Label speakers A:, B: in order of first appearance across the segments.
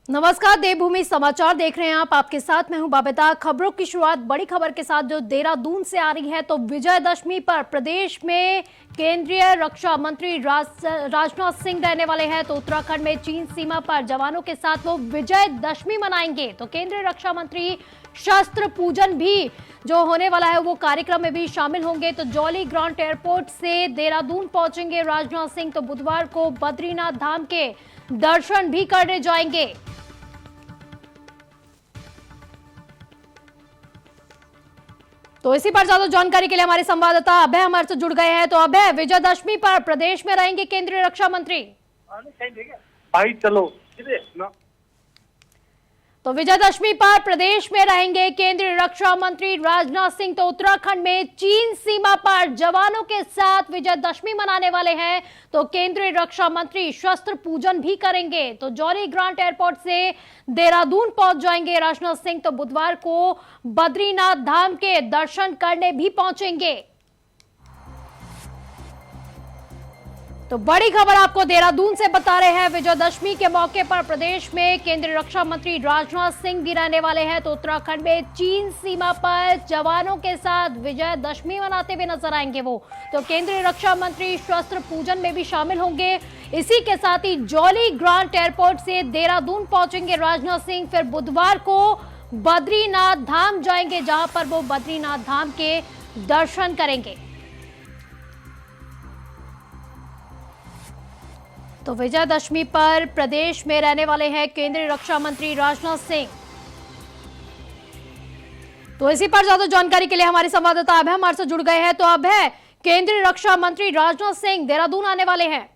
A: नमस्कार, देवभूमि समाचार देख रहे हैं आप। आपके साथ मैं हूं बबीता। खबरों की शुरुआत बड़ी खबर के साथ जो देहरादून से आ रही है। तो विजयदशमी पर प्रदेश में केंद्रीय रक्षा मंत्री राजनाथ सिंह रहने वाले हैं। तो उत्तराखंड में चीन सीमा पर जवानों के साथ वो विजयदशमी मनाएंगे। तो केंद्रीय रक्षा मंत्री शस्त्र पूजन भी जो होने वाला है वो कार्यक्रम में भी शामिल होंगे। तो जौली ग्रांट एयरपोर्ट से देहरादून पहुंचेंगे राजनाथ सिंह। तो बुधवार को बद्रीनाथ धाम के दर्शन भी करने जाएंगे। तो इसी पर ज्यादा जानकारी के लिए हमारे संवाददाता अभय हमारे से जुड़ गए हैं। तो अभय, विजयदशमी पर प्रदेश में रहेंगे केंद्रीय रक्षा मंत्री।
B: भाई चलो
A: तो विजयदशमी पर प्रदेश में रहेंगे केंद्रीय रक्षा मंत्री राजनाथ सिंह। तो उत्तराखंड में चीन सीमा पर जवानों के साथ विजयदशमी मनाने वाले हैं। तो केंद्रीय रक्षा मंत्री शस्त्र पूजन भी करेंगे। तो जौली ग्रांट एयरपोर्ट से देहरादून पहुंच जाएंगे राजनाथ सिंह। तो बुधवार को बद्रीनाथ धाम के दर्शन करने भी पहुंचेंगे। तो बड़ी खबर आपको देहरादून से बता रहे हैं। विजयदशमी के मौके पर प्रदेश में केंद्रीय रक्षा मंत्री राजनाथ सिंह भी रहने वाले हैं। तो उत्तराखंड में चीन सीमा पर जवानों के साथ विजयदशमी मनाते हुए नजर आएंगे वो। तो केंद्रीय रक्षा मंत्री शस्त्र पूजन में भी शामिल होंगे। इसी के साथ ही जौली ग्रांट एयरपोर्ट से देहरादून पहुंचेंगे राजनाथ सिंह। फिर बुधवार को बद्रीनाथ धाम जाएंगे, जहां पर वो बद्रीनाथ धाम के दर्शन करेंगे। तो विजयदशमी पर प्रदेश में रहने वाले हैं केंद्रीय रक्षा मंत्री राजनाथ सिंह। तो इसी पर ज्यादा जानकारी के लिए हमारे संवाददाता अभय हमारे से जुड़ गए हैं। तो अभय, केंद्रीय रक्षा मंत्री राजनाथ सिंह देहरादून आने वाले हैं।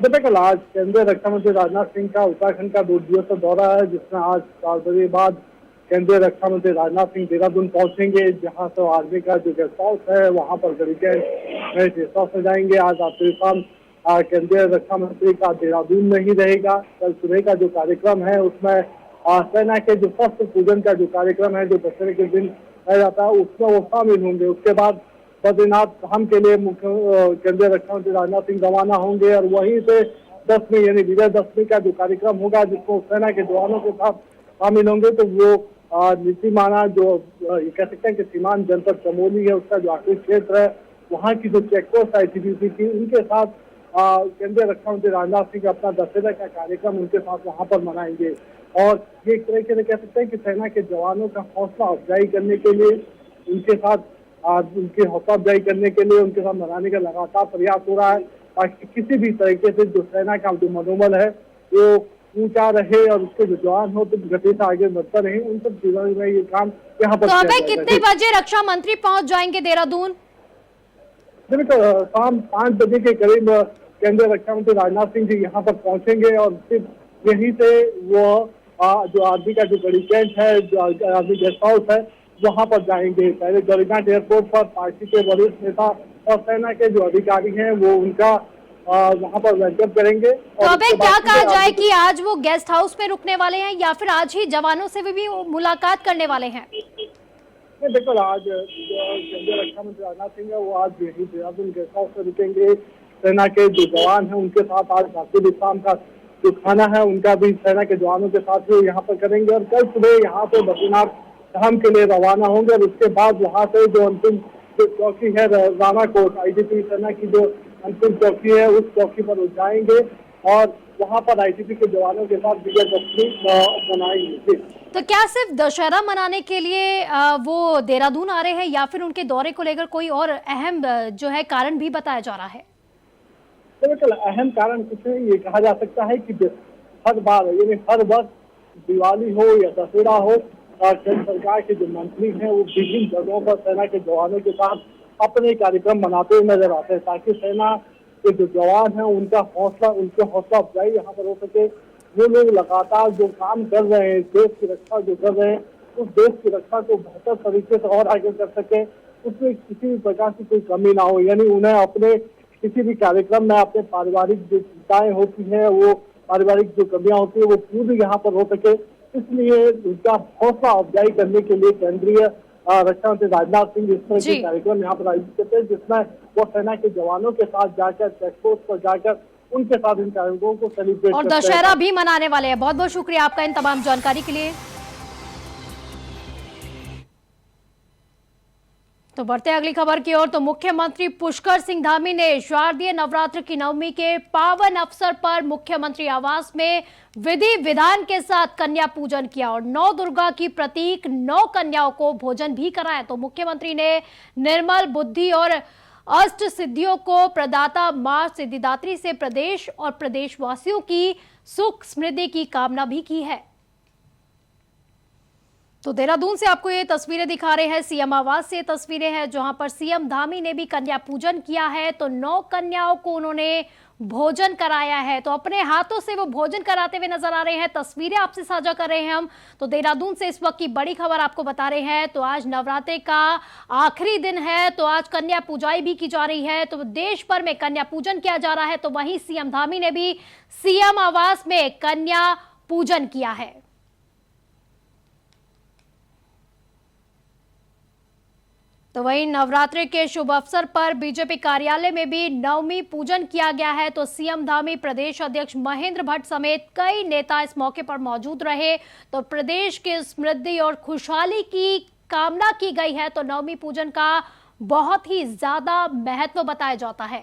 B: कल आज केंद्रीय रक्षा मंत्री राजनाथ सिंह का उत्तराखंड का 2 दिवसीय दौरा है, जिसमें आज 4 बजे बाद केंद्रीय रक्षा मंत्री राजनाथ सिंह देहरादून पहुंचेंगे, जहां से आर्मी का जो गेस्ट हाउस है वहां पर गेस्ट हाउस में जाएंगे। आज रात्रि शाम केंद्रीय रक्षा मंत्री का देहरादून में ही रहेगा। कल सुबह का जो कार्यक्रम है उसमें सेना के जो शस्त्र पूजन का जो कार्यक्रम है, जो दशहरे के दिन रह जाता है, उसमें वो शामिल होंगे। उसके बाद बद्रीनाथ धाम के लिए केंद्रीय रक्षा मंत्री राजनाथ सिंह रवाना होंगे और वहीं से दशमी यानी विजयदशमी का जो कार्यक्रम होगा, जिसको सेना के जवानों के साथ शामिल होंगे। तो वो नीतिमाना जो कह सकते हैं कि सीमांत जनपद चमोली है, उसका जो आखिरी क्षेत्र है, वहाँ की जो चेकपोस्ट ITBP की, उनके साथ केंद्रीय रक्षा मंत्री राजनाथ सिंह अपना दशहरा का कार्यक्रम उनके साथ वहां पर मनाएंगे। और ये एक तरीके से कह सकते हैं कि सेना के जवानों का हौसला अफजाई करने के लिए, उनके साथ उनकी हौसला अफजाई करने के लिए उनके साथ मनाने का लगातार प्रयास हो रहा है, ताकि किसी भी तरीके से जो सेना का जो मनोबल है वो ऊंचा रहे और उसके जो जवान हो तो गति से आगे बढ़ता रहे। उन सब चीजों में ये काम यहाँ पर।
A: तो कितने बजे रक्षा मंत्री पहुंच जाएंगे देहरादून?
B: शाम 5 बजे के करीब केंद्रीय रक्षा मंत्री राजनाथ सिंह जी यहाँ पर पहुंचेंगे और फिर यहीं से वो जो आर्मी का जो बड़ी कैंप है, जो आर्मी गेस्ट हाउस है, वहां पर जाएंगे। पहले जौलीग्रांट एयरपोर्ट पर पार्टी के वरिष्ठ नेता और सेना के जो अधिकारी हैं वो उनका वहां पर वेलकम करेंगे।
A: तो अबे क्या कहा जाए कि आज वो गेस्ट हाउस में रुकने वाले हैं या फिर आज ही जवानों से भी मुलाकात करने वाले हैं?
B: देखो, आज केंद्रीय रक्षा मंत्री राजनाथ सिंह है वो आज यही देहरादून गेस्ट हाउस में रुकेंगे। सेना के जो जवान हैं उनके साथ आज भारतीय विश्राम का जो खाना है उनका भी सेना के जवानों के साथ ही यहाँ पर करेंगे। और कल सुबह यहाँ पे बद्रीनाथ धाम के लिए रवाना होंगे और उसके बाद वहाँ से जो अंतिम जो चौकी है रानाकोट, ITBP सेना की जो अंतिम चौकी है, उस चौकी पर जाएंगे और वहाँ पर ITBP के जवानों के साथ विजयदशमी मनाएंगे।
A: तो क्या सिर्फ दशहरा मनाने के लिए वो देहरादून आ रहे हैं या फिर उनके दौरे को लेकर कोई और अहम जो है कारण भी बताया जा रहा है?
B: बिल्कुल अहम कारण कुछ नहीं, ये कहा जा सकता है कि हर बार यानी हर वर्ष दिवाली हो या दशहरा हो, केंद्र सरकार के जो मंत्री हैं वो विभिन्न जगहों पर सेना के जवानों के साथ अपने कार्यक्रम मनाते हुए नजर आते हैं, ताकि सेना के जो जवान हैं उनका हौसला अफजाई यहाँ पर हो सके। वो लोग लगातार जो काम कर रहे हैं, देश की रक्षा जो कर रहे हैं, उस देश की रक्षा को बेहतर तरीके से और आगे कर सके, उसमें किसी भी प्रकार की कोई कमी ना हो। यानी उन्हें अपने किसी भी कार्यक्रम में अपने पारिवारिक जो चिंताएं होती हैं, वो पारिवारिक जो कमियां होती है वो पूरी यहाँ पर हो सके, इसलिए उनका हौसला अफजाई करने के लिए केंद्रीय रक्षा मंत्री राजनाथ सिंह इस तरह के कार्यक्रम यहाँ पर आयोजित करते हैं, जिसमें वो सेना के जवानों के साथ जाकर चेकपोस्ट पर जाकर उनके साथ इन कार्यक्रमों को सेलिब्रेट
A: और दशहरा भी मनाने वाले हैं। बहुत बहुत शुक्रिया आपका इन तमाम जानकारी के लिए। तो बढ़ते अगली खबर की ओर। तो मुख्यमंत्री पुष्कर सिंह धामी ने शारदीय नवरात्र की नवमी के पावन अवसर पर मुख्यमंत्री आवास में विधि विधान के साथ कन्या पूजन किया और नौ दुर्गा की प्रतीक 9 कन्याओं को भोजन भी कराया। तो मुख्यमंत्री ने निर्मल बुद्धि और अष्ट सिद्धियों को प्रदाता मां सिद्धिदात्री से प्रदेश और प्रदेशवासियों की सुख समृद्धि की कामना भी की है। तो देहरादून से आपको ये तस्वीरें दिखा रहे हैं, सीएम आवास से तस्वीरें हैं जहां पर सीएम धामी ने भी कन्या पूजन किया है। तो 9 कन्याओं को उन्होंने भोजन कराया है। तो अपने हाथों से वो भोजन कराते हुए नजर आ रहे हैं। तस्वीरें आपसे साझा कर रहे हैं हम। तो देहरादून से इस वक्त की बड़ी खबर आपको बता रहे हैं। तो आज नवरात्रे का आखिरी दिन है, तो आज कन्या पूजाई भी की जा रही है। तो देश भर में कन्या पूजन किया जा रहा है। तो वहीं सीएम धामी ने भी सीएम आवास में कन्या पूजन किया है। तो वहीं नवरात्रि के शुभ अवसर पर बीजेपी कार्यालय में भी नवमी पूजन किया गया है। तो सीएम धामी, प्रदेश अध्यक्ष महेंद्र भट्ट समेत कई नेता इस मौके पर मौजूद रहे। तो प्रदेश की समृद्धि और खुशहाली की कामना की गई है। तो नवमी पूजन का बहुत ही ज्यादा महत्व बताया जाता है।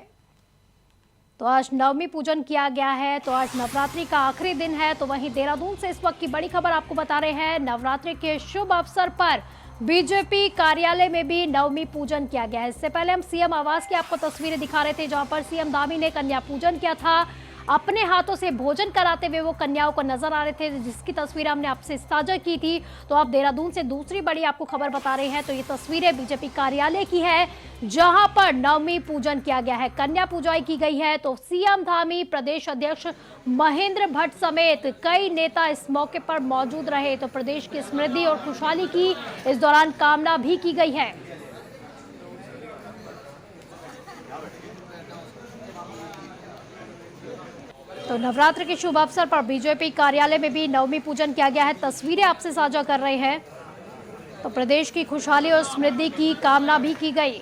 A: तो आज नवमी पूजन किया गया है। तो आज नवरात्रि का आखिरी दिन है। तो वहीं देहरादून से इस वक्त की बड़ी खबर आपको बता रहे हैं। नवरात्रि के शुभ अवसर पर बीजेपी कार्यालय में भी नवमी पूजन किया गया है। इससे पहले हम सीएम आवास की आपको तस्वीरें दिखा रहे थे जहां पर सीएम धामी ने कन्या पूजन किया था। अपने हाथों से भोजन कराते हुए वो कन्याओं को नजर आ रहे थे, जिसकी तस्वीर हमने आपसे साझा की थी। तो आप देहरादून से दूसरी बड़ी आपको खबर बता रहे हैं। तो ये तस्वीरें बीजेपी कार्यालय की है जहां पर नवमी पूजन किया गया है, कन्या पूजाई की गई है। तो सीएम धामी, प्रदेश अध्यक्ष महेंद्र भट्ट समेत कई नेता इस मौके पर मौजूद रहे। तो प्रदेश की समृद्धि और खुशहाली की इस दौरान कामना भी की गई है। तो नवरात्र के शुभ अवसर पर बीजेपी कार्यालय में भी नवमी पूजन किया गया है। तस्वीरें आपसे साझा कर रहे हैं। तो प्रदेश की खुशहाली और समृद्धि की कामना भी की गई।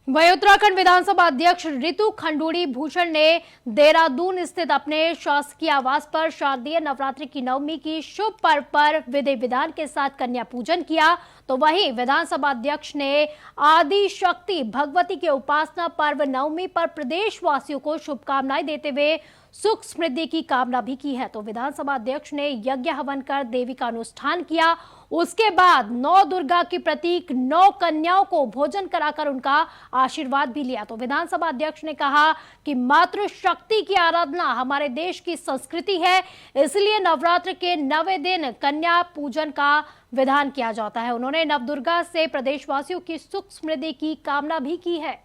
A: वहीं उत्तराखंड विधानसभा अध्यक्ष रितु खंडूड़ी भूषण ने देहरादून स्थित अपने शासकीय आवास पर शारदीय नवरात्रि की नवमी की शुभ पर्व पर विधि विधान के साथ कन्या पूजन किया। तो वहीं विधानसभा अध्यक्ष ने आदि शक्ति भगवती के उपासना पर्व नवमी पर प्रदेशवासियों को शुभकामनाएं देते हुए सुख समृद्धि की कामना भी की है। तो विधानसभा अध्यक्ष ने यज्ञ हवन कर देवी का अनुष्ठान किया। उसके बाद 9 दुर्गा की प्रतीक 9 कन्याओं को भोजन कराकर उनका आशीर्वाद भी लिया। तो विधानसभा अध्यक्ष ने कहा कि मातृ शक्ति की आराधना हमारे देश की संस्कृति है, इसलिए नवरात्र के 9वें दिन कन्या पूजन का विधान किया जाता है। उन्होंने नवदुर्गा से प्रदेशवासियों की सुख समृद्धि की कामना भी की है।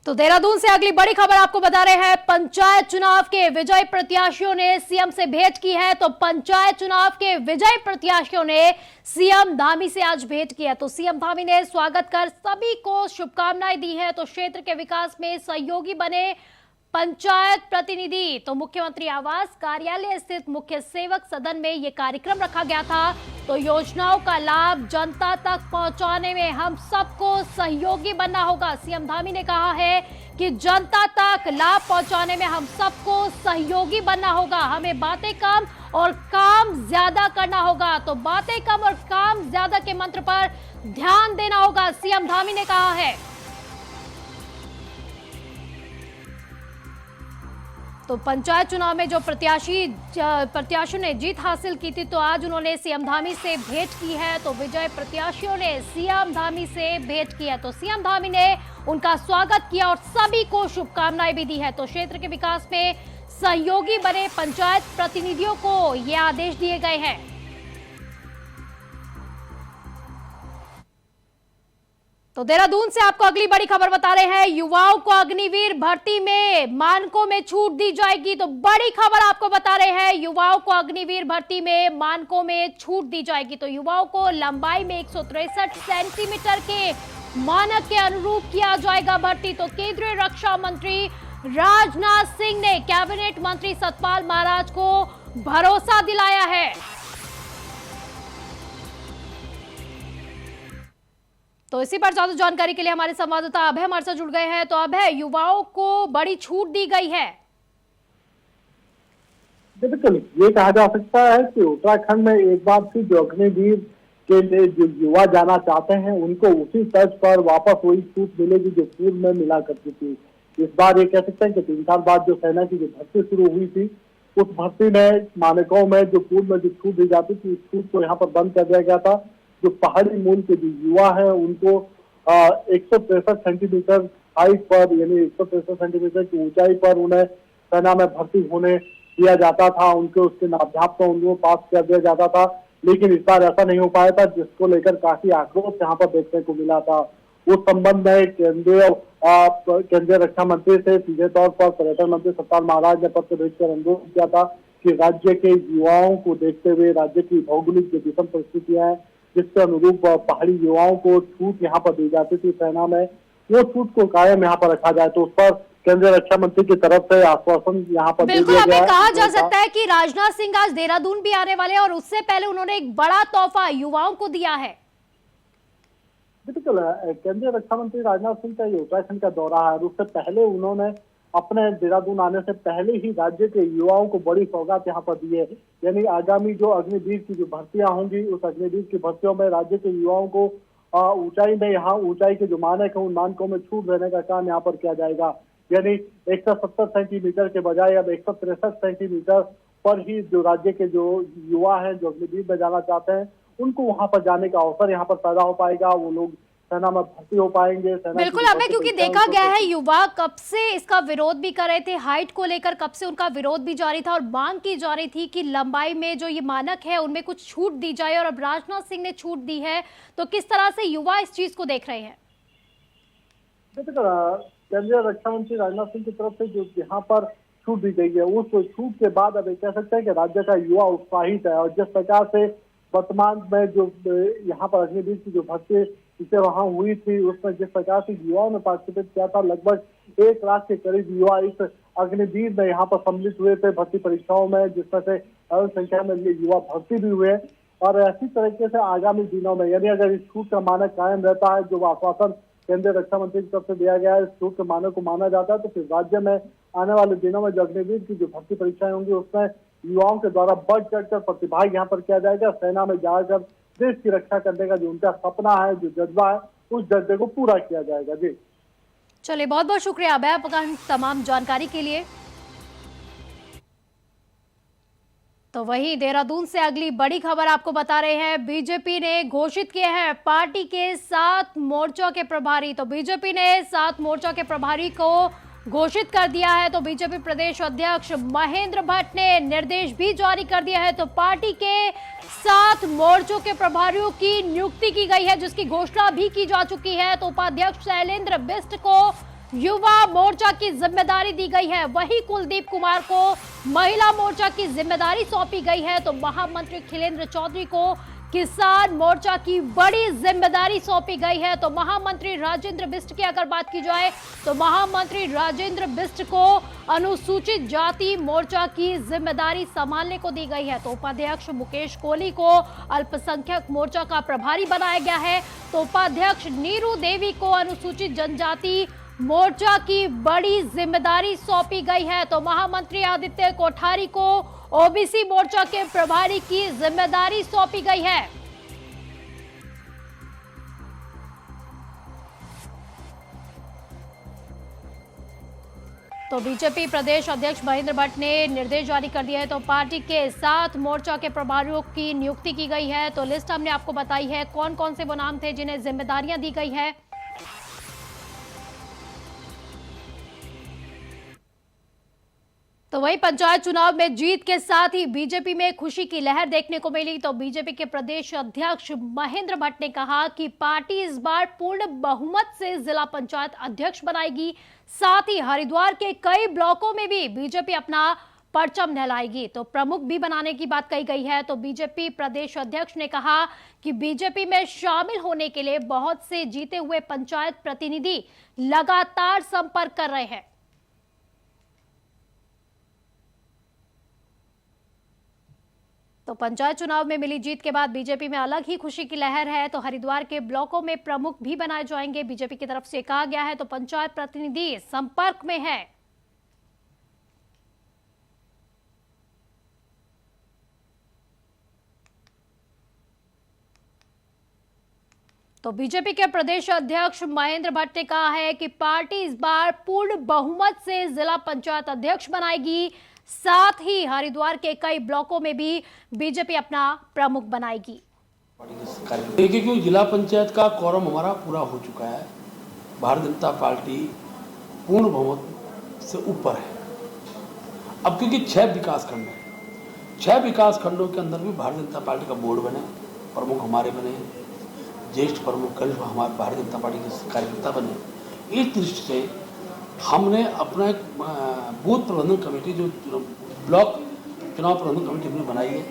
A: तो देहरादून से अगली बड़ी खबर आपको बता रहे हैं। पंचायत चुनाव के विजयी प्रत्याशियों ने सीएम से भेंट की है। तो पंचायत चुनाव के विजयी प्रत्याशियों ने सीएम धामी से आज भेंट की है। तो सीएम धामी ने स्वागत कर सभी को शुभकामनाएं दी है। तो क्षेत्र के विकास में सहयोगी बने पंचायत प्रतिनिधि। तो मुख्यमंत्री आवास कार्यालय स्थित मुख्य सेवक सदन में यह कार्यक्रम रखा गया था। तो योजनाओं का लाभ जनता तक पहुंचाने में हम सबको सहयोगी बनना होगा। सीएम धामी ने कहा है कि जनता तक लाभ पहुंचाने में हम सबको सहयोगी बनना होगा। हमें बातें कम और काम ज्यादा करना होगा। तो बातें कम और काम ज्यादा के मंत्र पर ध्यान देना होगा, सीएम धामी ने कहा है। तो पंचायत चुनाव में जो प्रत्याशियों ने जीत हासिल की थी, तो आज उन्होंने सीएम धामी से भेंट की है। तो विजय प्रत्याशियों ने सीएम धामी से भेंट की है। तो सीएम धामी ने उनका स्वागत किया और सभी को शुभकामनाएं भी दी है। तो क्षेत्र के विकास में सहयोगी बने पंचायत प्रतिनिधियों को ये आदेश दिए गए हैं। तो देहरादून से आपको अगली बड़ी खबर बता रहे हैं। युवाओं को अग्निवीर भर्ती में मानकों में छूट दी जाएगी। तो बड़ी खबर आपको बता रहे हैं, युवाओं को अग्निवीर भर्ती में मानकों में छूट दी जाएगी। तो युवाओं को लंबाई में 163 सेंटीमीटर के मानक के अनुरूप किया जाएगा भर्ती। तो केंद्रीय रक्षा मंत्री राजनाथ सिंह ने कैबिनेट मंत्री सतपाल महाराज को भरोसा दिलाया है। तो इसी पर ज्यादा जानकारी के लिए हमारे संवाददाता अभय हमारे साथ जुड़ गए हैं। तो अभय, युवाओं को बड़ी छूट दी गई है।
B: बिल्कुल, ये कहा जा सकता है कि उत्तराखंड में एक बार फिर जो अग्निवीर के लिए जो युवा जाना चाहते हैं उनको उसी तर्ज पर वापस वही छूट मिलेगी जो पूर्व में मिला करती थी। इस बार ये कह सकते हैं कि 3 साल बाद जो सेना की जो भर्ती शुरू हुई थी उस भर्ती में मानकों में जो पूर्व में जो छूट दी जाती थी उस छूट को यहाँ पर बंद कर दिया गया था। जो पहाड़ी मूल के जो युवा है उनको 163 सेंटीमीटर हाइट पर यानी 163 सेंटीमीटर की ऊंचाई पर उन्हें सेना में भर्ती होने दिया जाता था। उनके उसके अभ्यास को उनको पास कर दिया जाता था, लेकिन इस बार ऐसा नहीं हो पाया था, जिसको लेकर काफी आक्रोश यहाँ पर देखने को मिला था। उस संबंध में केंद्रीय रक्षा मंत्री से सीधे तौर पर पर्यटन मंत्री सतपाल महाराज ने पत्र भेजकर अनुरोध किया था कि राज्य के युवाओं को देखते हुए राज्य की भौगोलिक जो विषम परिस्थितियां हैं जिसके अनुरूप पहाड़ी युवाओं को छूट यहाँ पर दी जाती थी सेना में, वो छूट को कायम यहाँ पर रखा जाए। तो उस पर केंद्रीय रक्षा मंत्री की तरफ से आश्वासन यहाँ पर
A: बिल्कुल हमें कहा जा सकता है कि राजनाथ सिंह आज देहरादून भी आने वाले हैं और उससे पहले उन्होंने एक बड़ा तोहफा युवाओं को दिया है।
B: बिल्कुल, केंद्रीय रक्षा मंत्री राजनाथ सिंह का ये उत्तराखंड का दौरा है। उससे पहले उन्होंने अपने देहरादून आने से पहले ही राज्य के युवाओं को बड़ी सौगात यहाँ पर दी है। यानी आगामी जो अग्निवीर की जो भर्तियां होंगी उस अग्निवीर की भर्तियों में राज्य के युवाओं को ऊंचाई में यहाँ ऊंचाई के जो मानक है उन मानकों में छूट देने का काम यहाँ पर किया जाएगा। यानी 170 सेंटीमीटर के बजाय अब 163 सेंटीमीटर पर ही जो राज्य के जो युवा हैं जो अग्निवीर में जाना चाहते हैं उनको वहां पर जाने का अवसर यहाँ पर पैदा हो पाएगा। वो लोग सेना में भर्ती हो पाएंगे।
A: बिल्कुल हमें, क्योंकि देखा गया है युवा कब से इसका विरोध भी कर रहे थे, हाइट को लेकर कब से उनका विरोध भी जारी था और मांग की जा रही थी कि लंबाई में जो ये मानक है उनमें कुछ छूट दी जाए, और अब राजनाथ सिंह ने छूट दी है। तो किस तरह से युवा इस चीज को देख रहे हैं?
B: केंद्रीय रक्षा मंत्री राजनाथ सिंह की तरफ से जो यहाँ पर छूट दी गई है उस छूट के बाद अब कह सकते हैं कि राज्य का युवा उत्साहित है। और जिस प्रकार से वर्तमान में जो यहाँ पर अग्निवीर की जो भर्ती इसे वहां हुई थी उसमें जिस प्रकार से युवाओं ने पार्टिसिपेट किया था, लगभग 1 लाख के करीब युवा इस अग्निवीर में यहाँ पर सम्मिलित हुए थे भर्ती परीक्षाओं में, जिसमें से अधिक संख्या में युवा भर्ती भी हुए। और ऐसी तरीके से आगामी दिनों में यानी अगर इस छूट का मानक कायम रहता है, जो आश्वासन केंद्रीय रक्षा मंत्री की तरफ से दिया गया है, इस छूट के मानक को माना जाता है, तो फिर राज्य में आने वाले दिनों में जो अग्निवीर की जो भर्ती परीक्षाएं होंगी उसमें युवाओं के द्वारा बढ़ चढ़कर प्रतिभाग यहाँ पर किया जाएगा। सेना में जाकर देश की रक्षा करने का जो उनका सपना है, जो जज्बा है, उस जज्बे को पूरा किया जाएगा। जी
A: चलिए, बहुत बहुत शुक्रिया अभय आपका तमाम जानकारी के लिए। तो वही देहरादून से अगली बड़ी खबर आपको बता रहे हैं। बीजेपी ने घोषित किए हैं पार्टी के 7 मोर्चों के प्रभारी। तो बीजेपी ने 7 मोर्चों के प्रभारी को घोषित कर दिया है। तो बीजेपी प्रदेश अध्यक्ष महेंद्र भट्ट ने निर्देश भी जारी कर दिया है। तो पार्टी के 7 मोर्चों के प्रभारियों की नियुक्ति की गई है, जिसकी घोषणा भी की जा चुकी है। तो उपाध्यक्ष शैलेंद्र बिष्ट को युवा मोर्चा की जिम्मेदारी दी गई है, वही कुलदीप कुमार को महिला मोर्चा की जिम्मेदारी सौंपी गई है। तो महामंत्री खिलेंद्र चौधरी को किसान मोर्चा की बड़ी जिम्मेदारी सौंपी गई है। तो महामंत्री राजेंद्र बिष्ट की अगर बात की जाए तो महामंत्री राजेंद्र बिष्ट को अनुसूचित जाति मोर्चा की जिम्मेदारी संभालने को दी गई है। तो उपाध्यक्ष मुकेश कोहली को अल्पसंख्यक मोर्चा का प्रभारी बनाया गया है। तो उपाध्यक्ष नीरू देवी को अनुसूचित जनजाति मोर्चा की बड़ी जिम्मेदारी सौंपी गई है। तो महामंत्री आदित्य कोठारी को ओबीसी मोर्चा के प्रभारी की जिम्मेदारी सौंपी गई है। तो बीजेपी प्रदेश अध्यक्ष महेंद्र भट्ट ने निर्देश जारी कर दिया है। तो पार्टी के 7 मोर्चा के प्रभारियों की नियुक्ति की गई है। तो लिस्ट हमने आपको बताई है, कौन कौन से वो नाम थे जिन्हें जिम्मेदारियां दी गई है। तो वही पंचायत चुनाव में जीत के साथ ही बीजेपी में खुशी की लहर देखने को मिली। तो बीजेपी के प्रदेश अध्यक्ष महेंद्र भट्ट ने कहा कि पार्टी इस बार पूर्ण बहुमत से जिला पंचायत अध्यक्ष बनाएगी। साथ ही हरिद्वार के कई ब्लॉकों में भी बीजेपी अपना परचम लहराएगी। तो प्रमुख भी बनाने की बात कही गई है। तो बीजेपी प्रदेश अध्यक्ष ने कहा कि बीजेपी में शामिल होने के लिए बहुत से जीते हुए पंचायत प्रतिनिधि लगातार संपर्क कर रहे हैं। तो पंचायत चुनाव में मिली जीत के बाद बीजेपी में अलग ही खुशी की लहर है। तो हरिद्वार के ब्लॉकों में प्रमुख भी बनाए जाएंगे, बीजेपी की तरफ से कहा गया है। तो पंचायत प्रतिनिधि संपर्क में है। तो बीजेपी के प्रदेश अध्यक्ष महेंद्र भट्ट ने कहा है कि पार्टी इस बार पूर्ण बहुमत से जिला पंचायत अध्यक्ष बनाएगी। साथ ही हरिद्वार के कई ब्लॉकों में भी बीजेपी अपना प्रमुख बनाएगी।
C: देखिए, क्योंकि जिला पंचायत का quorum हमारा पूरा हो चुका है, भारतीय जनता पार्टी पूर्ण बहुमत से ऊपर है। अब क्योंकि 6 विकास खंड है, 6 विकास खंडों के अंदर भी भारतीय जनता पार्टी का बोर्ड बने, प्रमुख हमारे बने, ज्येष्ठ प्रमुख कल हमारे भारतीय जनता पार्टी के कार्यकर्ता बने। इस दृष्टि से हमने अपना एक बूथ प्रबंधन कमेटी, जो ब्लॉक चुनाव प्रबंधन कमेटी हमने बनाई है,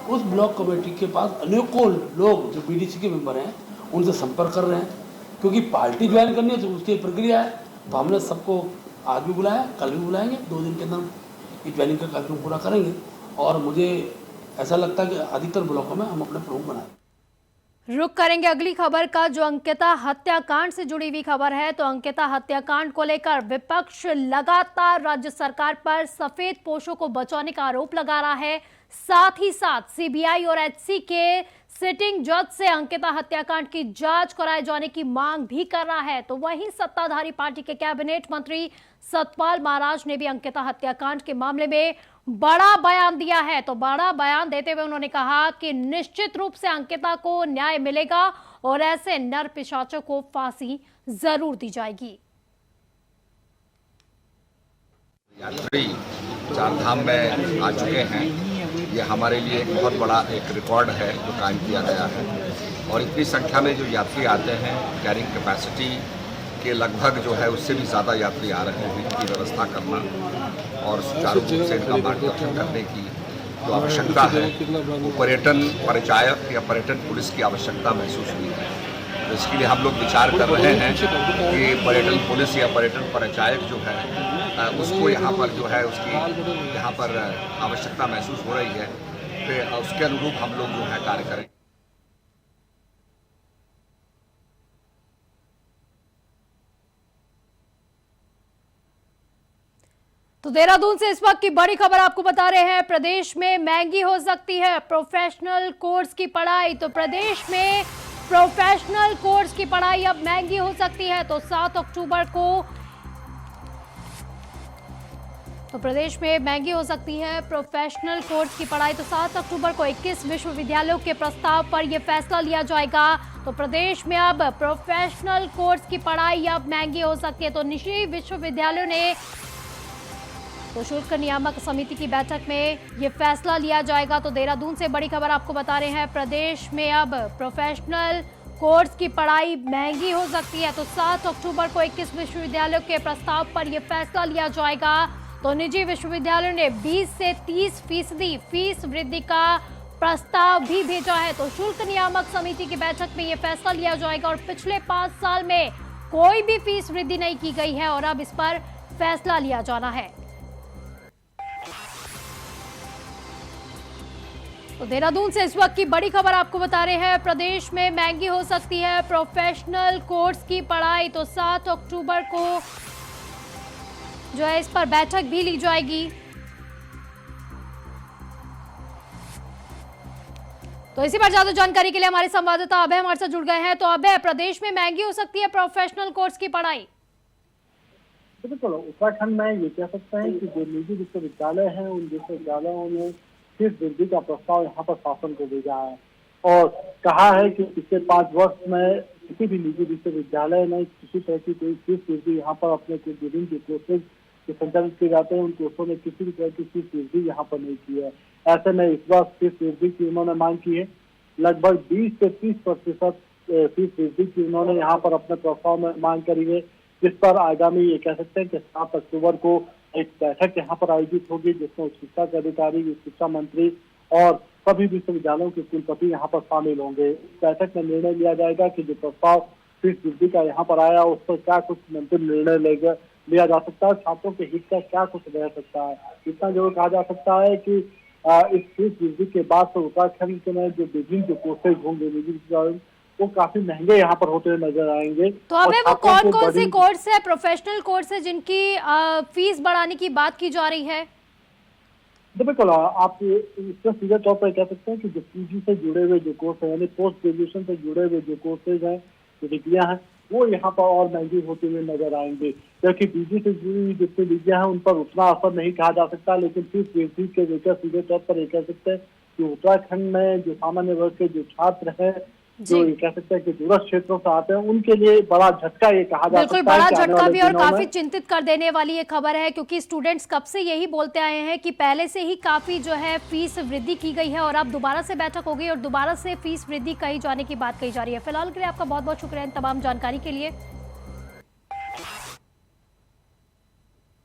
C: उस ब्लॉक कमेटी के पास अनेकों लोग जो बीडीसी के मेंबर हैं उनसे संपर्क कर रहे हैं, क्योंकि पार्टी ज्वाइन करनी है तो उसकी प्रक्रिया है। तो हमने सबको आज भी बुलाया, कल भी बुलाएंगे, 2 दिन के अंदर इस ज्वाइनिंग का कार्यक्रम पूरा करेंगे। और मुझे ऐसा लगता है कि अधिकतर ब्लॉकों में हम अपने प्रमुख बनाएंगे।
A: रुक करेंगे अगली खबर का, जो अंकिता हत्याकांड से जुड़ी हुई खबर है। तो अंकिता हत्याकांड को लेकर विपक्ष लगातार राज्य सरकार पर सफेद पोशों को बचाने का आरोप लगा रहा है। साथ ही साथ सीबीआई और एचसी के सिटिंग जज से अंकिता हत्याकांड की जांच कराए जाने की मांग भी कर रहा है। तो वहीं सत्ताधारी पार्टी के कैबिनेट मंत्री सतपाल महाराज ने भी अंकिता हत्याकांड के मामले में बड़ा बयान दिया है। तो बड़ा बयान देते हुए उन्होंने कहा कि निश्चित रूप से अंकिता को न्याय मिलेगा और ऐसे नर पिशाचों को फांसी जरूर दी जाएगी।
D: यात्री चारधाम में आ चुके हैं, ये हमारे लिए एक बहुत बड़ा एक रिकॉर्ड है जो कायम किया गया है। और इतनी संख्या में जो यात्री आते हैं, कैरिंग कैपेसिटी के लगभग जो है उससे भी ज़्यादा यात्री आ रहे हैं, इनकी व्यवस्था करना और सुचारू रूप से इनका मार्गदर्शन करने की जो आवश्यकता है, वो पर्यटन परिचायक या पर्यटन पुलिस की आवश्यकता महसूस हुई है। तो इसके लिए हम लोग विचार कर रहे हैं कि पर्यटन पुलिस या पर्यटन परिचायक जो है उसको यहाँ पर जो है उसकी यहाँ पर आवश्यकता महसूस हो रही है, तो उसके अनुरूप हम लोग जो है कार्य करें।
A: तो देहरादून से इस वक्त की बड़ी खबर आपको बता रहे हैं। प्रदेश में महंगी हो सकती है प्रोफेशनल कोर्स की पढ़ाई। तो प्रदेश में प्रोफेशनल कोर्स की पढ़ाई अब महंगी हो सकती है। तो 7 अक्टूबर को प्रदेश में महंगी हो सकती है प्रोफेशनल कोर्स की पढ़ाई। तो 7 अक्टूबर को 21 विश्वविद्यालयों के प्रस्ताव पर यह फैसला लिया जाएगा। तो प्रदेश में अब प्रोफेशनल कोर्स की पढ़ाई अब महंगी हो सकती है। तो निजी विश्वविद्यालयों ने तो शुल्क नियामक समिति की बैठक में यह फैसला लिया जाएगा। तो देहरादून से बड़ी खबर आपको बता रहे हैं, प्रदेश में अब प्रोफेशनल कोर्स की पढ़ाई महंगी हो सकती है। तो 7 अक्टूबर को 21 विश्वविद्यालयों के प्रस्ताव पर यह फैसला लिया जाएगा। तो निजी विश्वविद्यालयों ने 20 से 30% फीस वृद्धि का प्रस्ताव भी भेजा है। तो शुल्क नियामक समिति की बैठक में यह फैसला लिया जाएगा। और पिछले 5 साल में कोई भी फीस वृद्धि नहीं की गई है और अब इस पर फैसला लिया जाना है। तो देहरादून से इस वक्त की बड़ी खबर आपको बता रहे हैं, प्रदेश में महंगी हो सकती है प्रोफेशनल कोर्स की पढ़ाई। तो 7 अक्टूबर को जो है इस पर बैठक भी ली जाएगी। तो इसी पर ज्यादा जानकारी के लिए हमारे संवाददाता अभय हमारे साथ जुड़ गए हैं। तो अभय, प्रदेश में महंगी हो सकती है प्रोफेशनल कोर्स की पढ़ाई?
B: बिल्कुल, उत्तराखंड में ये कह सकते हैं कि जो निजी विश्वविद्यालय हैं उन विश्वविद्यालयों में फीस वृद्धि का प्रस्ताव यहाँ पर शासन को भेजा है और कहा है कि पिछले 5 वर्ष में किसी भी निजी विश्वविद्यालय में किसी तरह की कोई फीस वृद्धि यहाँ पर अपने विभिन्न जो कोर्सेज जो संचालित किए जाते हैं उन कोर्सों में किसी भी तरह की फीस वृद्धि यहाँ पर नहीं की है। ऐसे में इस बार फीस वृद्धि की उन्होंने मांग की है। लगभग 20 से 30% फीस वृद्धि की उन्होंने यहाँ पर अपने प्रस्ताव में मांग करी है, जिस पर आगामी ये कह सकते हैं कि 7 अक्टूबर को एक बैठक यहाँ पर आयोजित होगी जिसमें उच्च शिक्षा के अधिकारी, उच्च शिक्षा मंत्री और सभी विश्वविद्यालयों के कुलपति यहाँ पर शामिल होंगे। इस बैठक में निर्णय लिया जाएगा कि जो प्रस्ताव फीस वृद्धि का यहाँ पर आया उस पर क्या कुछ अंतिम निर्णय लिया जा सकता है, छात्रों के हित का क्या कुछ रह सकता है। इतना जरूर कहा जा सकता है कि इस फीस वृद्धि के बाद तो उत्तराखंड के में जो विभिन्न जो कोर्सेज होंगे, वो काफी महंगे यहाँ पर होते हुए नजर आएंगे।
A: तो अबे वो कौन कौन से कोर्स है, प्रोफेशनल कोर्स है जिनकी फीस बढ़ाने की बात की जा रही है?
B: बिल्कुल, आप इसका सीधे तौर पर कह सकते हैं कि जो पीजी से जुड़े हुए जो कोर्स है, यानी पोस्ट ग्रेजुएशन से जुड़े हुए जो कोर्सेज हैं, जो डिग्रियां हैं, वो यहाँ पर और महंगी होते हुए नजर आएंगे। क्योंकि पीजी से जुड़ी हुई जितनी डिग्रियां हैं उन पर उतना असर नहीं कहा जा सकता, लेकिन फीस वृद्धि के लेकर सीधे तौर पर ये कह सकते हैं कि उत्तराखंड में जो सामान्य वर्ग के जो छात्र हैं, जो ये कह सकते हैं कि दूरस्थ क्षेत्रों से आते हैं, उनके लिए बड़ा झटका ये कहा जा सकता है।
A: बिल्कुल बड़ा झटका भी और काफी चिंतित कर देने वाली ये खबर है, क्योंकि स्टूडेंट्स कब से यही बोलते आए हैं कि पहले से ही काफी जो है फीस वृद्धि की गई है और अब दोबारा से बैठक हो गई और दोबारा से फीस वृद्धि कही जाने की बात कही जा रही है। फिलहाल के लिए आपका बहुत बहुत शुक्रिया इन तमाम जानकारी के लिए।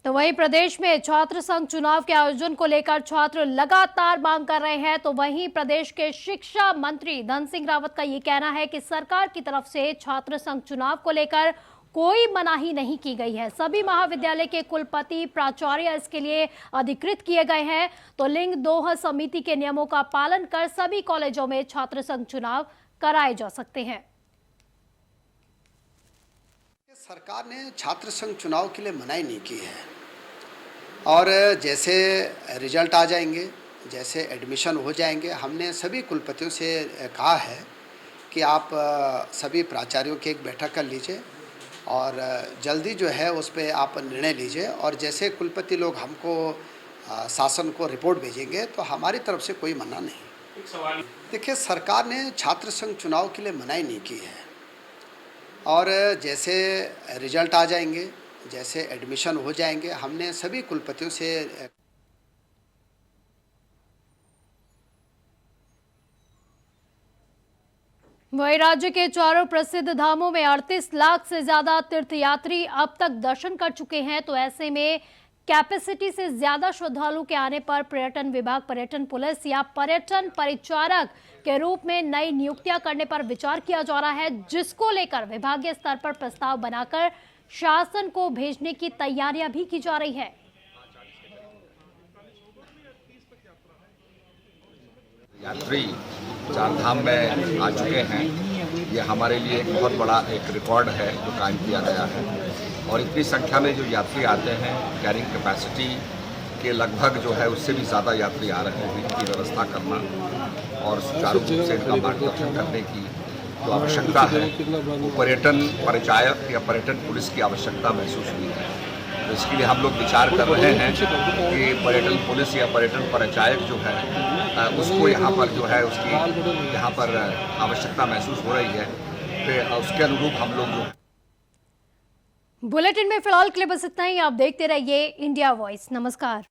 A: तो वहीं प्रदेश में छात्र संघ चुनाव के आयोजन को लेकर छात्र लगातार मांग कर रहे हैं, तो वहीं प्रदेश के शिक्षा मंत्री धन सिंह रावत का ये कहना है कि सरकार की तरफ से छात्र संघ चुनाव को लेकर कोई मनाही नहीं की गई है। सभी महाविद्यालय के कुलपति, प्राचार्य इसके लिए अधिकृत किए गए हैं, तो लिंग दोह समिति के नियमों का पालन कर सभी कॉलेजों में छात्र संघ चुनाव कराए जा सकते हैं।
E: सरकार ने छात्र संघ चुनाव के लिए मनाही नहीं की है और जैसे रिजल्ट आ जाएंगे, जैसे एडमिशन हो जाएंगे, हमने सभी कुलपतियों से कहा है कि आप सभी प्राचार्यों की एक बैठक कर लीजिए और जल्दी जो है उस पर आप निर्णय लीजिए और जैसे कुलपति लोग हमको शासन को रिपोर्ट भेजेंगे तो हमारी तरफ से कोई मना नहीं। देखिए, सरकार ने छात्र संघ चुनाव के लिए मनाही नहीं की है और जैसे रिजल्ट आ जाएंगे, जैसे एडमिशन हो जाएंगे, हमने सभी कुलपतियों से
A: वहीं राज्य के चारों प्रसिद्ध धामों में 38 लाख से ज्यादा तीर्थयात्री अब तक दर्शन कर चुके हैं, तो ऐसे में कैपेसिटी से ज्यादा श्रद्धालु के आने पर पर्यटन विभाग पर्यटन पुलिस या पर्यटन परिचारक के रूप में नई नियुक्तियां करने पर विचार किया जा रहा है, जिसको लेकर विभागीय स्तर पर प्रस्ताव बनाकर शासन को भेजने की तैयारियां भी की जा रही है।
D: यात्री चार धाम में आ चुके हैं, ये हमारे लिए एक बहुत बड़ा एक रिकॉर्ड है जो कायम किया गया है और इतनी संख्या में जो यात्री आते हैं, कैरिंग कैपेसिटी के लगभग जो है उससे भी ज़्यादा यात्री आ रहे हैं, इनकी व्यवस्था करना और सुचारू रूप से इनका मार्गदर्शन करने की जो आवश्यकता है वो पर्यटन परिचायक या पर्यटन पुलिस की आवश्यकता महसूस हुई है। तो इसके लिए हम लोग विचार कर रहे हैं कि पर्यटन पुलिस या पर्यटन परिचायक जो है उसको यहाँ पर जो है उसकी यहाँ पर आवश्यकता महसूस हो रही है, तो उसके अनुरूप हम लोग जो
A: बुलेटिन में फिलहाल के लिए बस इतना ही। आप देखते रहिए इंडिया वॉइस। नमस्कार।